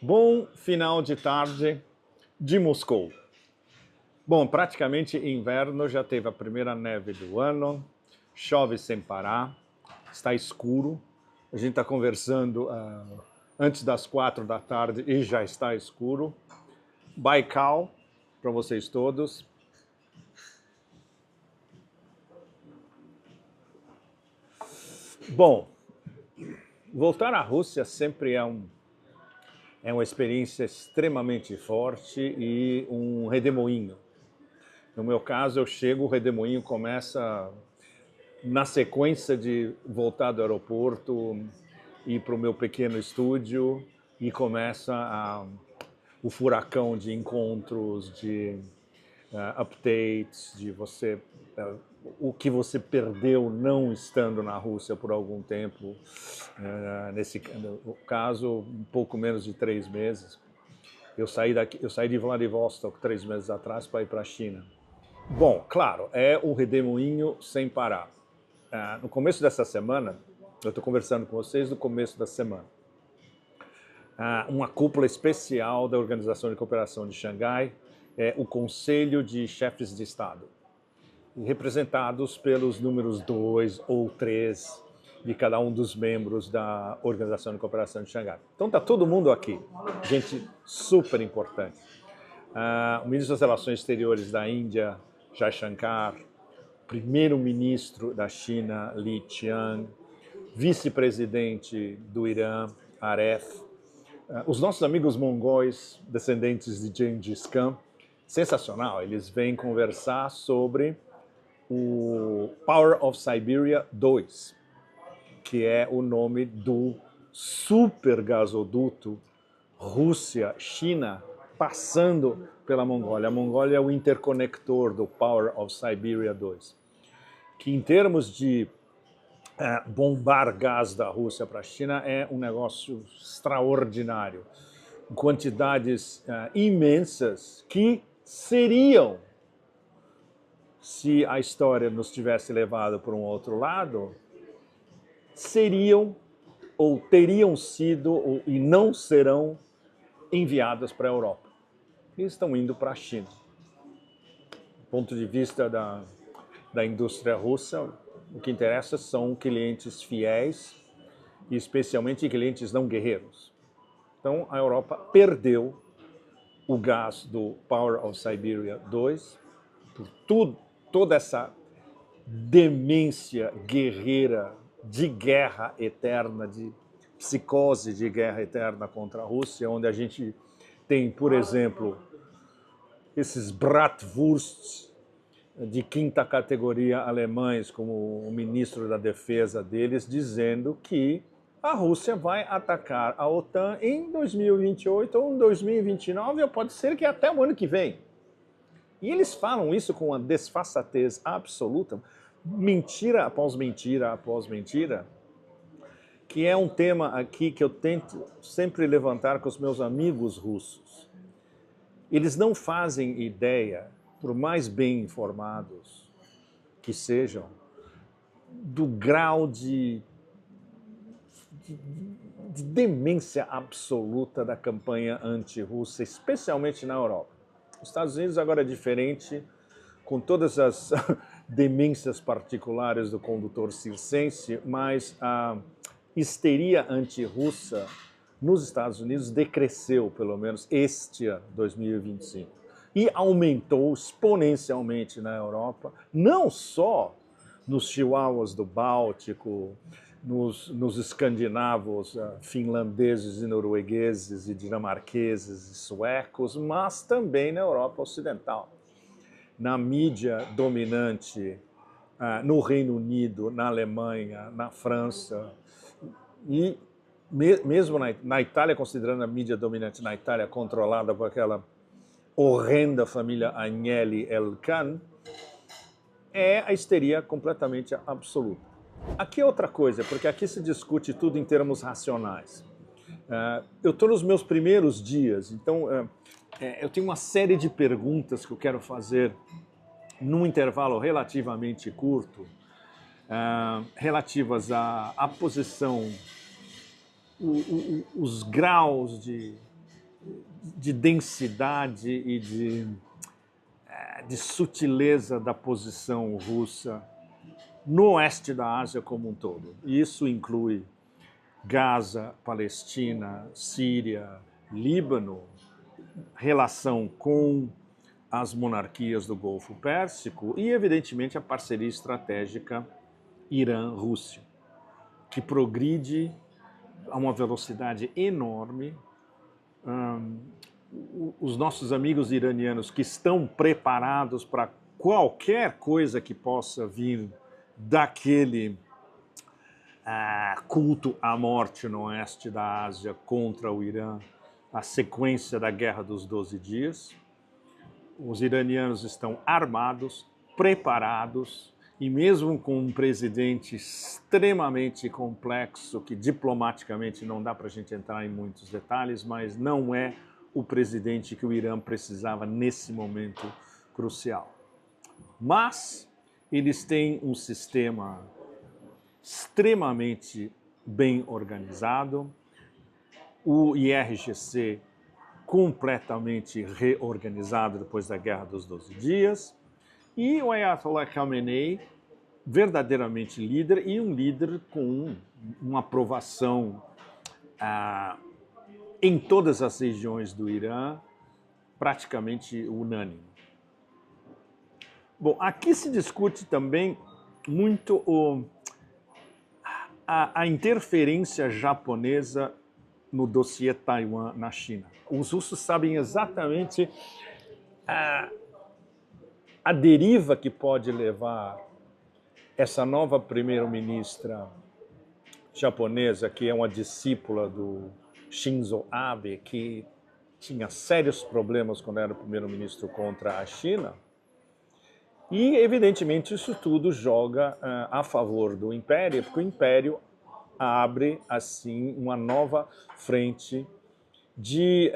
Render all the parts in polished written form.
Bom final de tarde de Moscou. Bom, praticamente inverno, já teve a primeira neve do ano, chove sem parar, está escuro. A gente está conversando antes das 4 da tarde e já está escuro. Baikal, para vocês todos. Bom, voltar à Rússia sempre é uma experiência extremamente forte e um redemoinho. No meu caso, eu chego, o redemoinho começa na sequência de voltar do aeroporto, ir para o meu pequeno estúdio e começa o furacão de encontros, de updates, de você o que você perdeu não estando na Rússia por algum tempo. Nesse caso, um pouco menos de 3 meses. Eu saí de Vladivostok 3 meses atrás para ir para a China. Bom, claro, é um redemoinho sem parar. No começo dessa semana, eu estou conversando com vocês no começo da semana, uma cúpula especial da Organização de Cooperação de Xangai, o Conselho de Chefes de Estado, representados pelos números 2 ou 3 de cada um dos membros da Organização de Cooperação de Xangai. Então está todo mundo aqui, gente super importante. O ministro das Relações Exteriores da Índia, Jai Shankar, primeiro-ministro da China, Li Qiang, vice-presidente do Irã, Aref, os nossos amigos mongóis, descendentes de Gengis Khan, sensacional, eles vêm conversar sobre o Power of Siberia 2, que é o nome do super gasoduto Rússia-China passando pela Mongólia. A Mongólia é o interconector do Power of Siberia 2, que em termos de bombar gás da Rússia para a China é um negócio extraordinário. Quantidades imensas que seriam, se a história nos tivesse levado para um outro lado, seriam ou teriam sido e não serão enviadas para a Europa. E estão indo para a China. Do ponto de vista da indústria russa, o que interessa são clientes fiéis e especialmente clientes não guerreiros. Então a Europa perdeu o gás do Power of Siberia 2 por toda essa demência guerreira de guerra eterna, de psicose de guerra eterna contra a Rússia, onde a gente tem, por exemplo, esses bratwursts de quinta categoria alemães, como o ministro da defesa deles, dizendo que a Rússia vai atacar a OTAN em 2028 ou em 2029, ou pode ser que até o ano que vem. E eles falam isso com uma desfaçatez absoluta, mentira após mentira após mentira, que é um tema aqui que eu tento sempre levantar com os meus amigos russos. Eles não fazem ideia, por mais bem informados que sejam, do grau de demência absoluta da campanha anti-russa, especialmente na Europa. Os Estados Unidos agora é diferente, com todas as demências particulares do condutor circense, mas a histeria anti-russa nos Estados Unidos decresceu, pelo menos este ano, 2025, e aumentou exponencialmente na Europa, não só nos chihuahuas do Báltico, nos escandinavos, finlandeses e noruegueses e dinamarqueses e suecos, mas também na Europa Ocidental. Na mídia dominante, no Reino Unido, na Alemanha, na França e mesmo na Itália, considerando a mídia dominante na Itália controlada por aquela horrenda família Agnelli Elkann, é a histeria completamente absoluta. Aqui é outra coisa, porque aqui se discute tudo em termos racionais. Eu estou nos meus primeiros dias, então eu tenho uma série de perguntas que eu quero fazer num intervalo relativamente curto, relativas à posição, os graus de de densidade e de sutileza da posição russa no oeste da Ásia como um todo. E isso inclui Gaza, Palestina, Síria, Líbano, relação com as monarquias do Golfo Pérsico e, evidentemente, a parceria estratégica Irã-Rússia, que progride a uma velocidade enorme. Os nossos amigos iranianos que estão preparados para qualquer coisa que possa vir daquele culto à morte no oeste da Ásia contra o Irã, a sequência da Guerra dos 12 Dias. Os iranianos estão armados, preparados, e mesmo com um presidente extremamente complexo, que diplomaticamente não dá para a gente entrar em muitos detalhes, mas não é o presidente que o Irã precisava nesse momento crucial. Mas eles têm um sistema extremamente bem organizado, o IRGC completamente reorganizado depois da Guerra dos 12 Dias, e o Ayatollah Khamenei verdadeiramente líder, e um líder com uma aprovação em todas as regiões do Irã praticamente unânime. Bom, aqui se discute também muito a interferência japonesa no dossiê Taiwan na China. Os russos sabem exatamente a deriva que pode levar essa nova primeira-ministra japonesa, que é uma discípula do Shinzo Abe, que tinha sérios problemas quando era primeiro-ministro contra a China. E, evidentemente, isso tudo joga a favor do Império, porque o Império abre, assim, uma nova frente de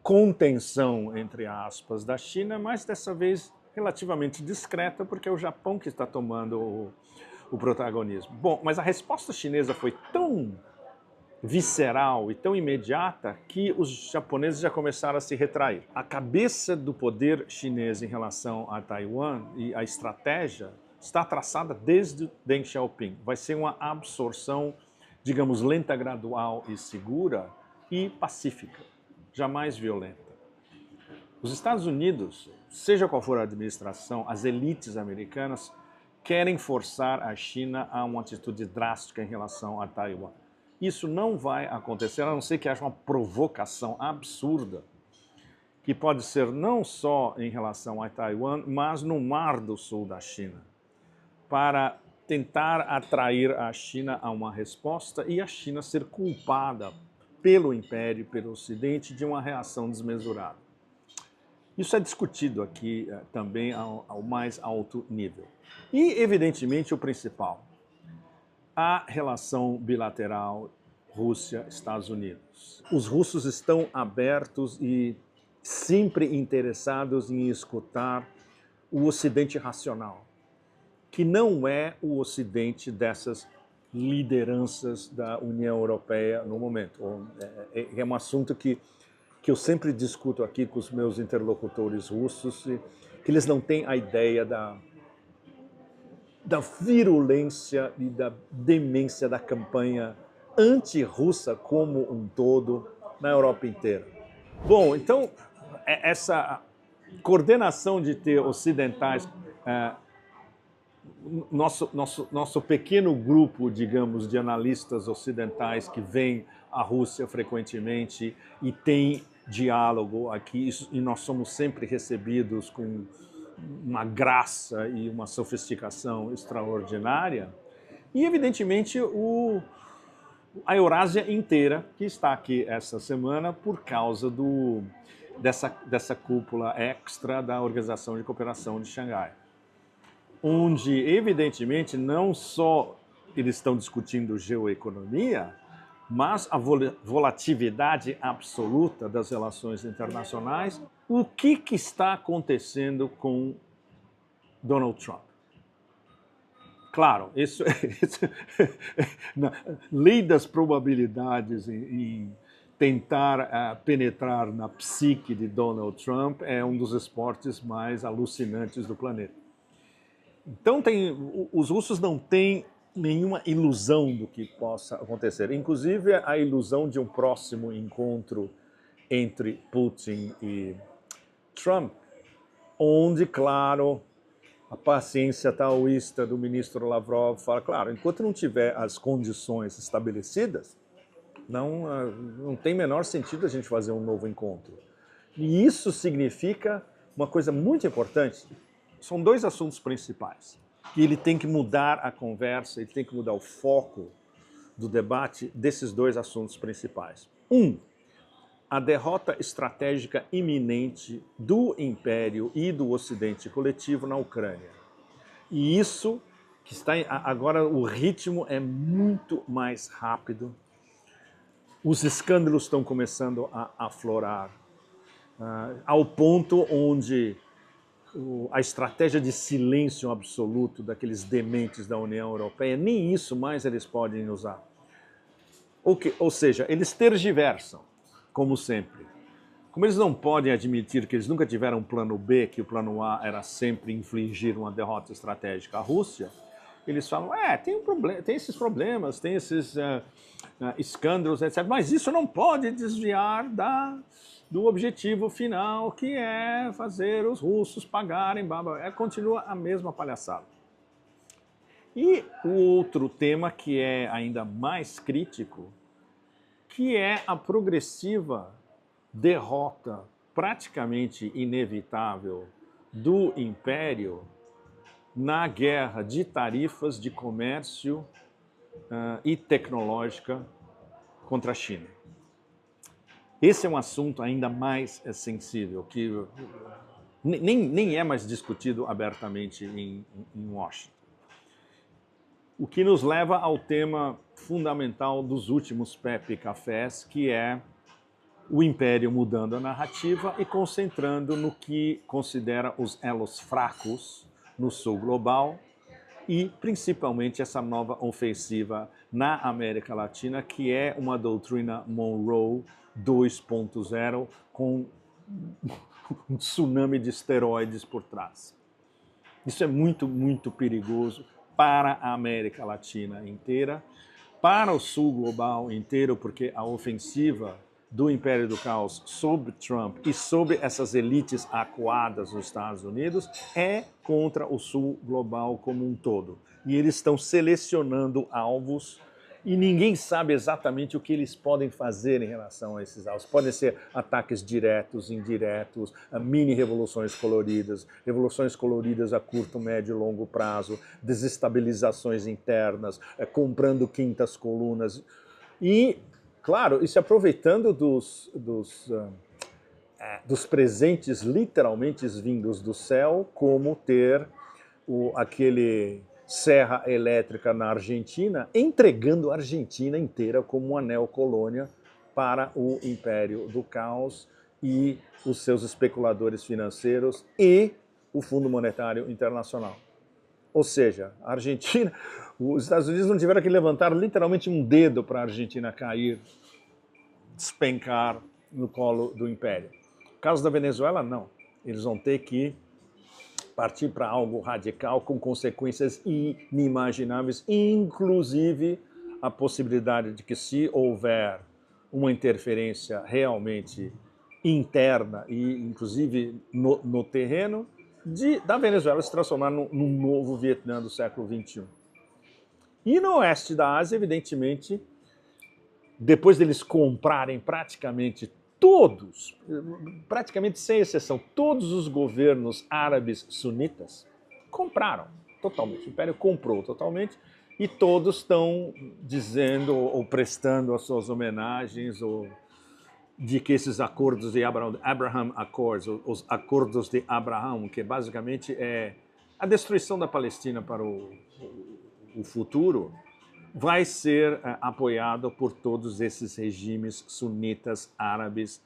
contenção, entre aspas, da China, mas dessa vez relativamente discreta, porque é o Japão que está tomando o protagonismo. Bom, mas a resposta chinesa foi tão visceral e tão imediata que os japoneses já começaram a se retrair. A cabeça do poder chinês em relação a Taiwan e a estratégia está traçada desde Deng Xiaoping. Vai ser uma absorção, digamos, lenta, gradual e segura e pacífica, jamais violenta. Os Estados Unidos, seja qual for a administração, as elites americanas querem forçar a China a uma atitude drástica em relação a Taiwan. Isso não vai acontecer, a não ser que haja uma provocação absurda, que pode ser não só em relação a Taiwan, mas no Mar do Sul da China, para tentar atrair a China a uma resposta e a China ser culpada pelo Império, pelo Ocidente, de uma reação desmesurada. Isso é discutido aqui também ao mais alto nível. E, evidentemente, o principal, a relação bilateral Rússia-Estados Unidos. Os russos estão abertos e sempre interessados em escutar o Ocidente racional, que não é o Ocidente dessas lideranças da União Europeia no momento. É um assunto que eu sempre discuto aqui com os meus interlocutores russos, que eles não têm a ideia da virulência e da demência da campanha anti-russa como um todo na Europa inteira. Bom, então, essa coordenação de ter ocidentais, nosso pequeno grupo, digamos, de analistas ocidentais que vêm à Rússia frequentemente e tem diálogo aqui, e nós somos sempre recebidos com uma graça e uma sofisticação extraordinária, e evidentemente a Eurásia inteira, que está aqui essa semana por causa dessa cúpula extra da Organização de Cooperação de Xangai, onde evidentemente não só eles estão discutindo geoeconomia, mas a volatilidade absoluta das relações internacionais. O que está acontecendo com Donald Trump? Claro, lei das probabilidades em tentar penetrar na psique de Donald Trump é um dos esportes mais alucinantes do planeta. Então os russos não têm nenhuma ilusão do que possa acontecer, inclusive a ilusão de um próximo encontro entre Putin e Trump, onde, claro, a paciência taoísta do ministro Lavrov fala, claro, enquanto não tiver as condições estabelecidas, não tem menor sentido a gente fazer um novo encontro. E isso significa uma coisa muito importante. São dois assuntos principais. Que ele tem que mudar a conversa, ele tem que mudar o foco do debate desses dois assuntos principais. A derrota estratégica iminente do Império e do Ocidente coletivo na Ucrânia. E isso que está agora o ritmo é muito mais rápido. Os escândalos estão começando a aflorar, ao ponto onde a estratégia de silêncio absoluto daqueles dementes da União Europeia, nem isso mais eles podem usar. Ou seja, eles tergiversam, como sempre. Como eles não podem admitir que eles nunca tiveram um plano B, que o plano A era sempre infligir uma derrota estratégica à Rússia, eles falam, tem esses problemas, tem esses escândalos, etc. Mas isso não pode desviar do objetivo final, que é fazer os russos pagarem, continua a mesma palhaçada. E o outro tema que é ainda mais crítico, que é a progressiva derrota praticamente inevitável do Império na guerra de tarifas de comércio e tecnológica contra a China. Esse é um assunto ainda mais sensível, que nem é mais discutido abertamente em Washington. O que nos leva ao tema fundamental dos últimos Pepe Cafés, que é o Império mudando a narrativa e concentrando no que considera os elos fracos no sul global e principalmente essa nova ofensiva na América Latina, que é uma doutrina Monroe 2.0 com um tsunami de esteroides por trás. Isso é muito, muito perigoso para a América Latina inteira, para o sul global inteiro, porque a ofensiva do Império do Caos sobre Trump e sobre essas elites acuadas nos Estados Unidos é contra o sul global como um todo. E eles estão selecionando alvos e ninguém sabe exatamente o que eles podem fazer em relação a esses alvos. Podem ser ataques diretos, indiretos, mini-revoluções coloridas a curto, médio e longo prazo, desestabilizações internas, comprando quintas colunas e, claro, e se aproveitando dos presentes literalmente vindos do céu, como ter aquele serra elétrica na Argentina, entregando a Argentina inteira como uma neocolônia para o Império do Caos e os seus especuladores financeiros e o Fundo Monetário Internacional. Ou seja, a Argentina, os Estados Unidos não tiveram que levantar literalmente um dedo para a Argentina cair, despencar no colo do Império. No caso da Venezuela, não. Eles vão ter que partir para algo radical com consequências inimagináveis, inclusive a possibilidade de que, se houver uma interferência realmente interna e inclusive no terreno, da Venezuela se transformar num novo Vietnã do século XXI. E no oeste da Ásia, evidentemente, depois deles comprarem praticamente todos, praticamente sem exceção, todos os governos árabes sunitas compraram totalmente. O Império comprou totalmente e todos estão dizendo ou prestando as suas homenagens de que esses acordos de Abraham Accords, os acordos de Abraão, que basicamente é a destruição da Palestina para o futuro, vai ser apoiado por todos esses regimes sunitas árabes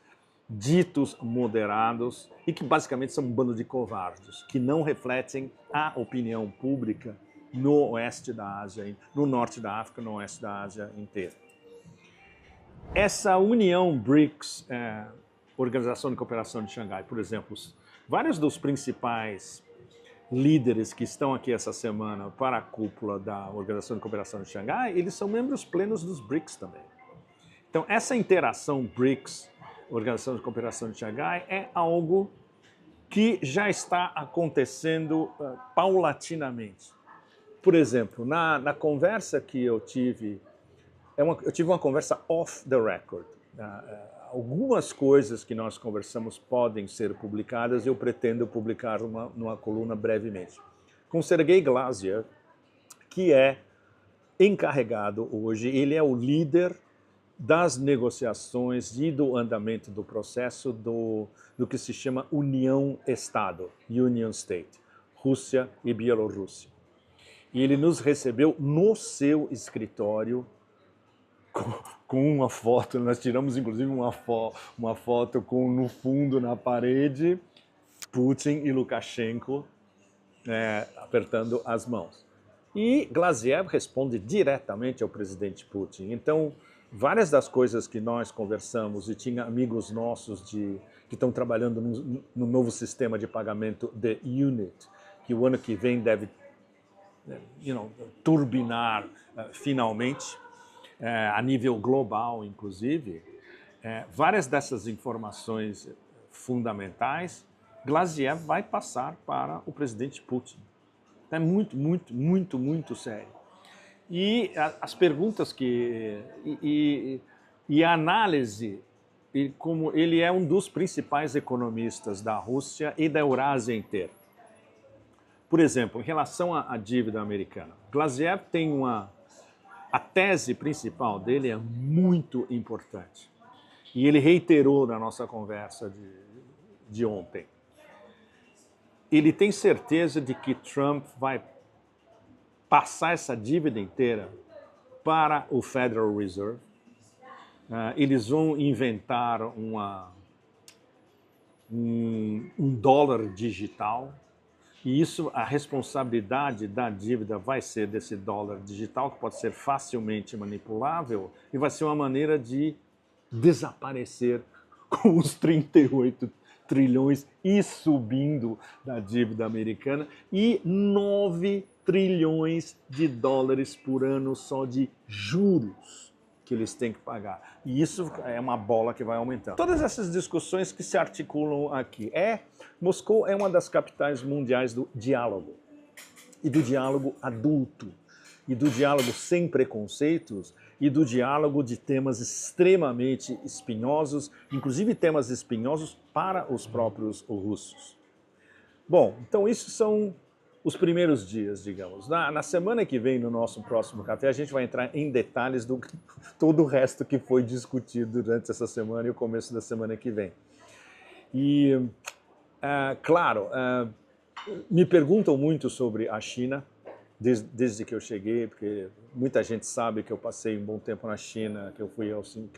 ditos moderados e que basicamente são um bando de covardes, que não refletem a opinião pública no oeste da Ásia, no norte da África, no oeste da Ásia inteira. essa união BRICS, Organização de Cooperação de Xangai, por exemplo, vários dos principais líderes que estão aqui essa semana para a cúpula da Organização de Cooperação de Xangai, eles são membros plenos dos BRICS também. Então, essa interação BRICS, Organização de Cooperação de Xangai, é algo que já está acontecendo paulatinamente. Por exemplo, na conversa que eu tive uma conversa off the record. Algumas coisas que nós conversamos podem ser publicadas, eu pretendo publicar numa coluna brevemente. Com Sergei Glaziev, que é encarregado hoje, ele é o líder das negociações e do andamento do processo do que se chama União-Estado, Union State, Rússia e Bielorrússia. E ele nos recebeu no seu escritório com uma foto, nós tiramos inclusive uma foto com no fundo, na parede, Putin e Lukashenko apertando as mãos. E Glaziev responde diretamente ao presidente Putin. Então, várias das coisas que nós conversamos, e tinha amigos nossos que estão trabalhando no novo sistema de pagamento The Unit, que o ano que vem deve turbinar finalmente, a nível global, inclusive, várias dessas informações fundamentais, Glaziev vai passar para o presidente Putin. É muito, muito, muito, muito sério. E as perguntas e a análise, como ele é um dos principais economistas da Rússia e da Eurásia inteira. Por exemplo, em relação à dívida americana, Glaziev tem a tese principal dele é muito importante. E ele reiterou na nossa conversa de ontem. Ele tem certeza de que Trump vai passar essa dívida inteira para o Federal Reserve. Eles vão inventar um dólar digital. E isso, a responsabilidade da dívida vai ser desse dólar digital, que pode ser facilmente manipulável, e vai ser uma maneira de desaparecer com os 38 trilhões e subindo da dívida americana, e 9 trilhões de dólares por ano só de juros que eles têm que pagar. E isso é uma bola que vai aumentando. Todas essas discussões que se articulam aqui. Moscou é uma das capitais mundiais do diálogo. E do diálogo adulto. E do diálogo sem preconceitos. E do diálogo de temas extremamente espinhosos, inclusive temas espinhosos para os próprios russos. Bom, então isso são os primeiros dias, digamos. Na semana que vem, no nosso próximo café, a gente vai entrar em detalhes do todo o resto que foi discutido durante essa semana e o começo da semana que vem. E, claro, me perguntam muito sobre a China, desde que eu cheguei, porque muita gente sabe que eu passei um bom tempo na China, que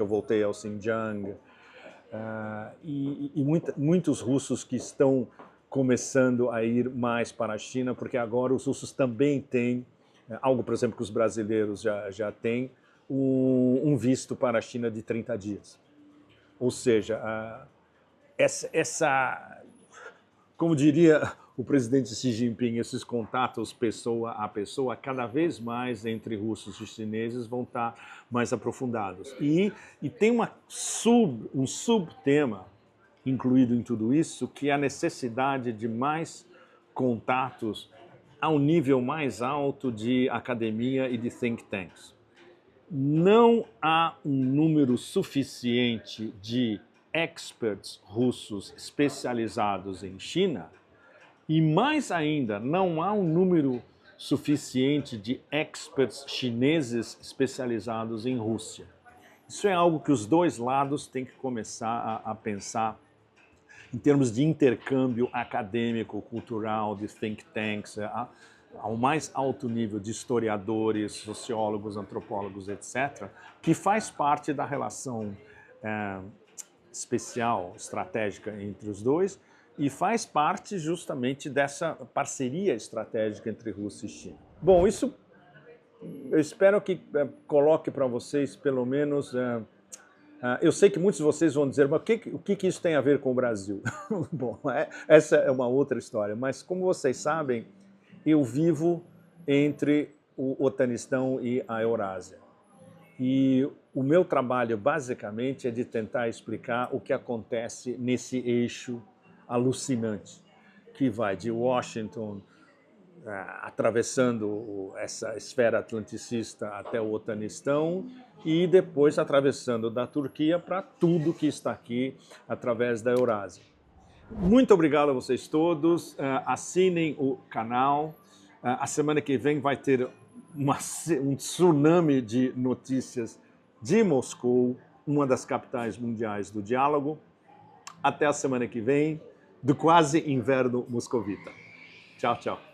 eu voltei ao Xinjiang, e muitos russos que estão começando a ir mais para a China, porque agora os russos também têm, algo, por exemplo, que os brasileiros já têm, um visto para a China de 30 dias. Ou seja, como diria o presidente Xi Jinping, esses contatos pessoa a pessoa, cada vez mais entre russos e chineses vão estar mais aprofundados. E tem um subtema incluído em tudo isso, que é a necessidade de mais contatos a um nível mais alto de academia e de think tanks. Não há um número suficiente de experts russos especializados em China e, mais ainda, não há um número suficiente de experts chineses especializados em Rússia. Isso é algo que os dois lados têm que começar a pensar em termos de intercâmbio acadêmico, cultural, de think tanks, ao mais alto nível de historiadores, sociólogos, antropólogos, etc., que faz parte da relação especial, estratégica entre os dois e faz parte justamente dessa parceria estratégica entre Rússia e China. Bom, isso eu espero que coloque para vocês pelo menos Eu sei que muitos de vocês vão dizer, mas o que isso tem a ver com o Brasil? Bom, essa é uma outra história, mas como vocês sabem, eu vivo entre o Otanistão e a Eurásia. E o meu trabalho, basicamente, é de tentar explicar o que acontece nesse eixo alucinante, que vai de Washington, atravessando essa esfera atlanticista até o Otanistão e depois atravessando da Turquia para tudo que está aqui através da Eurásia. Muito obrigado a vocês todos, assinem o canal, a semana que vem vai ter um tsunami de notícias de Moscou, uma das capitais mundiais do diálogo. Até a semana que vem, do quase inverno moscovita. Tchau, tchau.